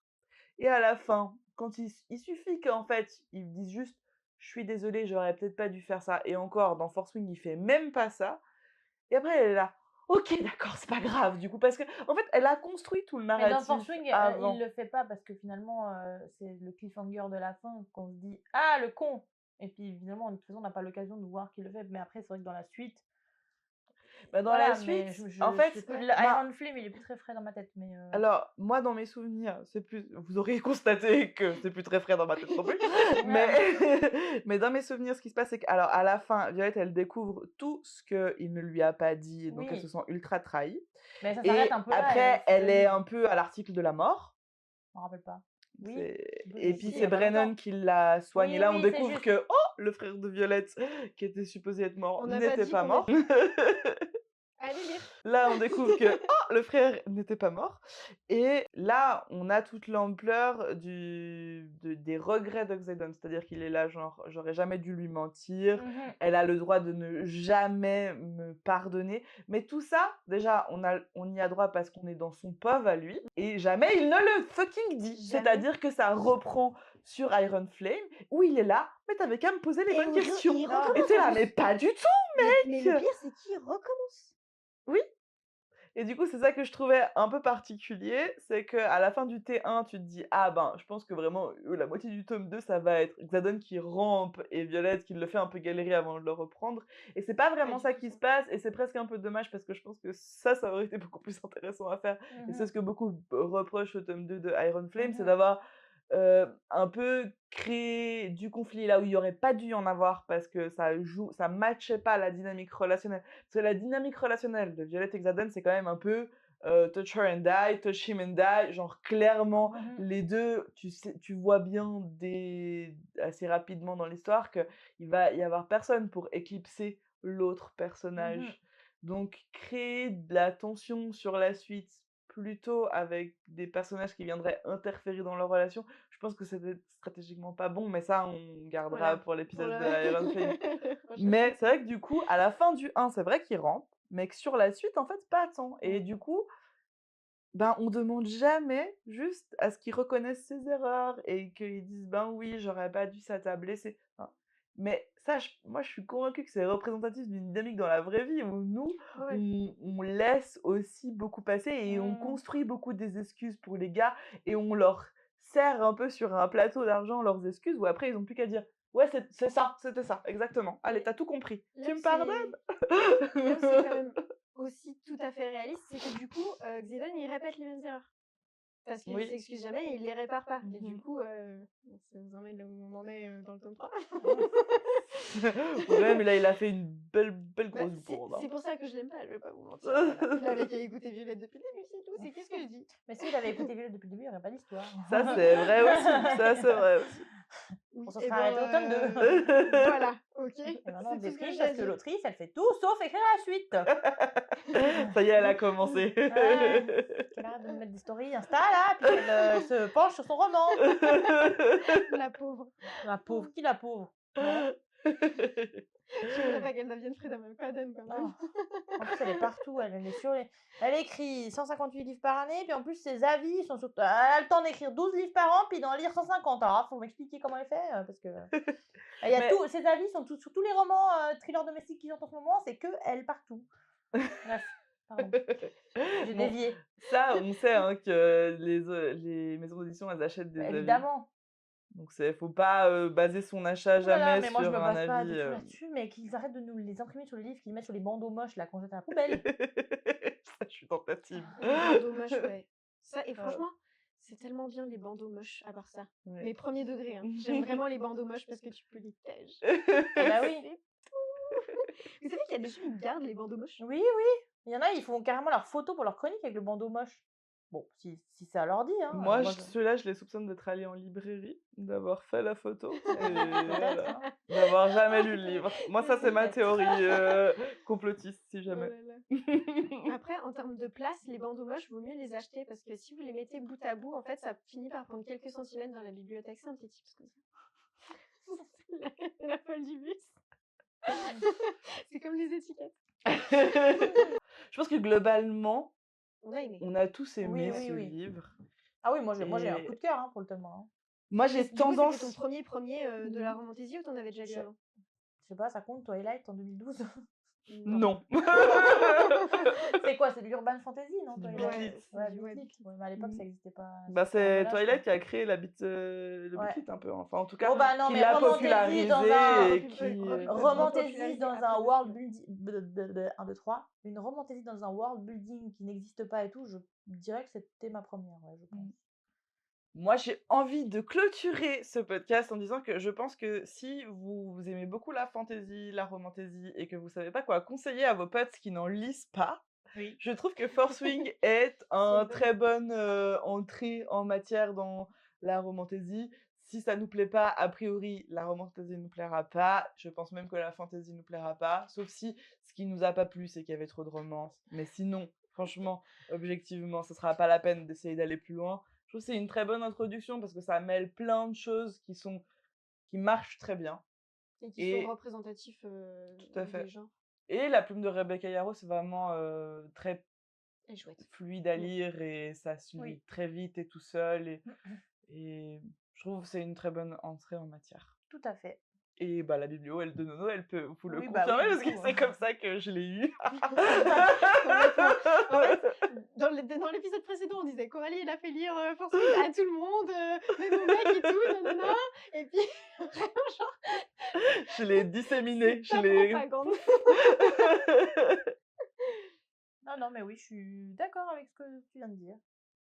Et à la fin, quand il suffit qu'en fait, il dise juste « Je suis désolée, j'aurais peut-être pas dû faire ça. » Et encore, dans Force Wing, il fait même pas ça. Et après, elle est là « Ok, d'accord, c'est pas grave, du coup. » Parce que en fait, elle a construit tout le Mais narratif dans Force Wing, avant. il le fait pas parce que finalement, c'est le cliffhanger de la fin qu'on se dit « Ah, le con !» Et puis évidemment, de toute façon, on n'a pas l'occasion de voir qu'il le fait. Mais après, c'est vrai que dans la suite... Bah, dans voilà, la suite, mais en fait, Iron Flame, il est plus très frais dans ma tête. Mais alors, moi, dans mes souvenirs, c'est plus... Vous aurez constaté que c'est plus très frais dans ma tête non plus. Mais dans mes souvenirs, ce qui se passe, c'est qu'alors, à la fin, Violette, elle découvre tout ce qu'il ne lui a pas dit, et donc elle se sent ultra trahie. Mais ça Et s'arrête un peu là. après, elle est un peu à l'article de la mort. Je me rappelle pas. Oui. Et puis, si, c'est Brennan qui l'a soignée. Oui, Là, oui, on c'est découvre juste. que, oh, le frère de Violette, qui était supposé être mort, On n'a n'était dit pas qu'on mort. Allez lire. Là, on découvre que oh, le frère n'était pas mort. Et là, on a toute l'ampleur des regrets d'Oxydon. C'est-à-dire qu'il est là, genre, j'aurais jamais dû lui mentir. Elle a le droit de ne jamais me pardonner. Mais tout ça, déjà, on y a droit parce qu'on est dans son POV à lui. Et jamais il ne le fucking dit. Jamais. C'est-à-dire que ça reprend sur Iron Flame, où il est là, mais t'avais qu'à me poser les bonnes questions. Et t'es là, mais pas du tout. Mais le pire, c'est qu'il recommence. Oui. Et du coup, c'est ça que je trouvais un peu particulier, c'est qu'à la fin du T1, tu te dis: «Ah ben, je pense que vraiment, la moitié du tome 2, ça va être Xadon qui rampe et Violette qui le fait un peu galérer avant de le reprendre» et c'est pas Pas vraiment du ça tout qui ça. se passe et c'est presque un peu dommage parce que je pense que ça aurait été beaucoup plus intéressant à faire et c'est ce que beaucoup reprochent au tome 2 de Iron Flame, c'est d'avoir, un peu créé du conflit là où il y aurait pas dû y en avoir parce que ça matchait pas la dynamique relationnelle. Parce que la dynamique relationnelle de Violette et Xaden, c'est quand même un peu touch her and die, touch him and die. Genre, clairement, les deux, tu vois bien assez rapidement dans l'histoire qu'il va y avoir personne pour éclipser l'autre personnage. Donc, créer de la tension sur la suite, plutôt avec des personnages qui viendraient interférer dans leur relation, je pense que c'était stratégiquement pas bon, mais ça, on gardera Voilà, pour pour l'épisode le de Iron Flame. prochain Mais truc. c'est vrai que du coup, à la fin du 1, c'est vrai qu'il rampe, mais que sur la suite, en fait, pas tant. Et du coup, ben, on demande jamais juste à ce qu'ils reconnaissent ses erreurs et qu'ils disent: «Ben oui, j'aurais pas dû, ça t'a blessé». Enfin, mais ça, moi, je suis convaincue que c'est représentatif d'une dynamique dans la vraie vie où nous, Ouais. on laisse aussi beaucoup passer et on construit beaucoup des excuses pour les gars et on leur sert un peu sur un plateau d'argent leurs excuses où après ils ont plus qu'à dire: «Ouais, c'est ça, c'était ça, exactement. Allez, Mais t'as tout compris. là Tu où me pardonnes?» c'est quand même aussi tout à fait réaliste, c'est que du coup, Xenon, il répète les mêmes erreurs. Parce qu'il Oui. s'excuse jamais et il les répare pas. Et du coup, ça nous emmène là où on en est dans le tome 3. Ouais, mais là, il a fait une belle Bah, grosse bourde, hein. c'est pour ça que je l'aime pas, je vais pas vous mentir. Voilà. Il avait qu'à écouter Violette depuis le début, c'est tout. C'est qu'est-ce que je dis? Mais s'il avait écouté Violette depuis le début, il n'y aurait pas d'histoire. Ça, c'est vrai aussi. Ça, c'est vrai aussi. Oui, On se et sera arrêté au tome 2. voilà, ok. Et maintenant, on C'est tout ce que déprime j'ai parce à que dire. l'autrice, elle fait tout sauf écrire la suite. Ça y est, elle a commencé. Ouais. Qu'elle arrête de me mettre des stories Insta là, puis qu'elle se penche sur son roman. La pauvre. La pauvre, qui la pauvre? Non. Je voudrais pas qu'elle devienne Frida McFadden quand même. En plus, elle est partout. Elle est sur les... Elle écrit 158 livres par année, puis en plus, ses avis sont sur... Elle a le temps d'écrire 12 livres par an, puis d'en lire 150. Alors, faut m'expliquer comment elle fait, parce que... Il y a Mais- tout... Ses avis sont sur tous les romans thrillers domestiques qui sortent en ce moment, c'est que elle partout. Bref, pardon. J'ai Bon, dévié. ça, on sait hein, que les maisons d'édition, elles achètent des avis. Évidemment. Donc, faut pas baser son achat Oh là là, jamais mais moi, je sur me un base pas du avis. tout là-dessus, mais qu'ils arrêtent de nous les imprimer sur les livres, qu'ils mettent sur les bandeaux moches là qu'on jette à la poubelle. Ça, je suis dans ta team. Les bandeaux moches, ouais. Ça, et franchement, c'est tellement bien les bandeaux moches à part ça. Ouais. Mais premier degré, hein. J'aime vraiment les bandeaux moches parce que tu peux les tèges. Ah bah oui. C'est tout. Vous savez qu'il y a des gens qui gardent les bandeaux moches? Oui, oui. Il y en a, ils font carrément leur photo pour leur chronique avec le bandeau moche. Bon, si ça leur dit, hein. Moi, ceux-là, je les soupçonne d'être allés en librairie, d'avoir fait la photo et Peut-être. voilà, Hein. d'avoir jamais lu le livre. Moi, ça, c'est ma Peut-être. théorie complotiste, si Oh jamais. là là. Après, en termes de place, les bandeaux moches, vaut mieux les acheter parce que si vous les mettez bout à bout, en fait, ça finit par prendre quelques centimètres dans la bibliothèque. C'est un petit tips comme ça. C'est la folle du bus. C'est comme les étiquettes. Je pense que globalement, On a aimé. on a tous aimé Oui, ce oui. livre. Ah oui, moi j'ai un Et- coup de cœur hein, pour le tome 1. Hein. Moi, j'ai Du coup, tendance... c'était ton premier de la romantaisie ou t'en avais déjà lu avant? Je sais pas, ça compte Twilight en 2012? Non. C'est quoi? C'est de l'urban fantasy, non C'est du Twilight? Beatlit. Ouais, Ouais, Beatlit. Ouais, mais à l'époque, ça n'existait pas. Bah, c'était c'est voilà, Twilight qui a créé le Beatlit un peu. Enfin, en tout cas, Oh bah non, qui mais l'a romantaisie popularisé dans un... et qui... Romantaisie dans un world building. building... 1, 2, 3. Une romantaisie dans un world building qui n'existe pas et tout, je dirais que c'était ma première, ouais, je pense. Moi, j'ai envie de clôturer ce podcast en disant que je pense que si vous aimez beaucoup la fantasy, la romantaisie et que vous savez pas quoi conseiller à vos potes qui n'en lisent pas, Oui. je trouve que Force Wing est un très bonne entrée en matière dans la romantaisie. Si ça nous plaît pas, a priori, la romantaisie nous plaira pas. Je pense même que la fantasy nous plaira pas. Sauf si ce qui nous a pas plu, c'est qu'il y avait trop de romance. Mais sinon, franchement, objectivement, ce sera pas la peine d'essayer d'aller plus loin. Je trouve que c'est une très bonne introduction parce que ça mêle plein de choses qui marchent très bien. Et qui sont représentatifs tout à fait. des gens. Et la plume de Rebecca Yarros, c'est vraiment très fluide à lire et ça se lit très vite et tout seul. Et je trouve que c'est une très bonne entrée en matière. Tout à fait. Et bah, la biblio de Nono, elle peut vous le Oui, bah oui, confirmer du parce que coup, c'est comme ça que je l'ai eu. En fait, dans l'épisode précédent, on disait Coralie, elle a fait lire Force Wing à tout le monde, même aux mecs et tout, nanana. Et puis, vraiment, genre, Je l'ai disséminé. c'est Je ta l'ai... propagande. Non, mais oui, je suis d'accord avec ce que tu viens de dire.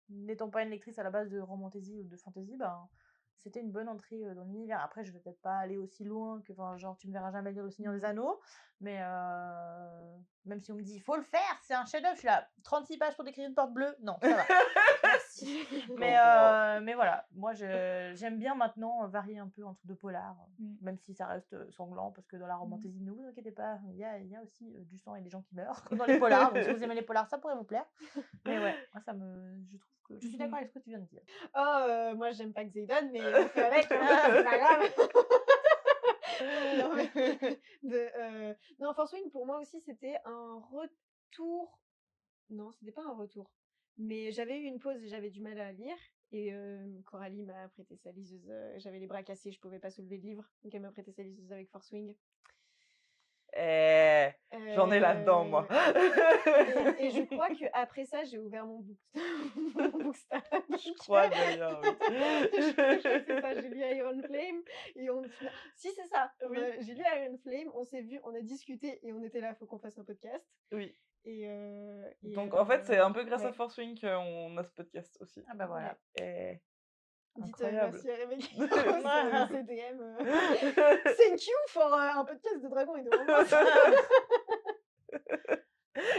N'étant pas une lectrice à la base de romantasy ou de fantasy, ben, c'était une bonne entrée dans l'univers. Après, je vais peut-être pas aller aussi loin que, enfin, genre, tu me verras jamais lire Le Seigneur des Anneaux, mais même si on me dit, il faut le faire, c'est un chef-d'œuvre, je suis là, 36 pages pour décrire une porte bleue, non, ça va. Merci. Mais voilà, moi, j'aime bien maintenant varier un peu entre deux polars, même si ça reste sanglant, parce que dans la romantasy, ne vous inquiétez pas, il y a aussi du sang et des gens qui meurent dans les polars, donc si vous aimez les polars, ça pourrait vous plaire. Mais ouais, moi, je trouve que je suis d'accord avec ce que tu viens de dire. Oh, moi, j'aime pas Xaydon, mais on fait avec, hein, c'est pas grave. Non, mais non, Force Wing, pour moi aussi, c'était un retour. Non, c'était pas un retour. Mais j'avais eu une pause et j'avais du mal à lire. Et Coralie m'a prêté sa liseuse. J'avais les bras cassés, je pouvais pas soulever le livre. Donc elle m'a prêté sa liseuse avec Force Wing. J'en ai là-dedans, moi. Et je crois qu'après ça, j'ai ouvert mon bookstand. Je crois d'ailleurs, oui. Je crois que c'est ça, j'ai lu Iron Flame. Et si, c'est ça. Oui. J'ai lu Iron Flame, on s'est vu, on a discuté et on était là, faut qu'on fasse un podcast. Oui. Et donc en fait, c'est un peu grâce ouais. à Force Wing qu'on a ce podcast aussi. Ah bah voilà. Dites Incroyable. merci à Rebecca, CDM. Thank you for un podcast de dragon et de romance.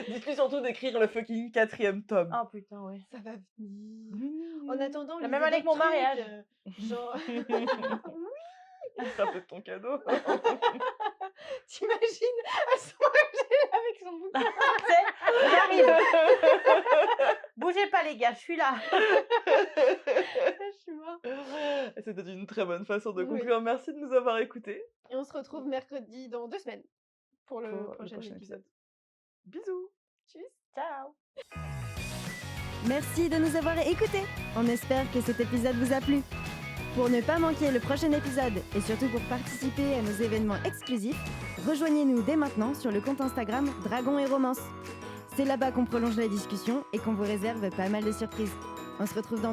Dites-lui surtout d'écrire le fucking 4e tome. Oh putain, ouais. Ça va venir. En attendant, La même année que mon mariage. Genre... Ça peut être ton cadeau. T'imagines, elle se mangeait avec son bouquin. J'arrive. Bougez pas les gars, je suis là. Je suis morte. C'était une très bonne façon de Oui. conclure. Merci de nous avoir écoutés. Et on se retrouve mercredi dans 2 semaines pour le prochain épisode. Bisous. Tchuss. Ciao. Merci de nous avoir écoutés. On espère que cet épisode vous a plu. Pour ne pas manquer le prochain épisode et surtout pour participer à nos événements exclusifs, rejoignez-nous dès maintenant sur le compte Instagram Dragon et Romance. C'est là-bas qu'on prolonge la discussion et qu'on vous réserve pas mal de surprises. On se retrouve dans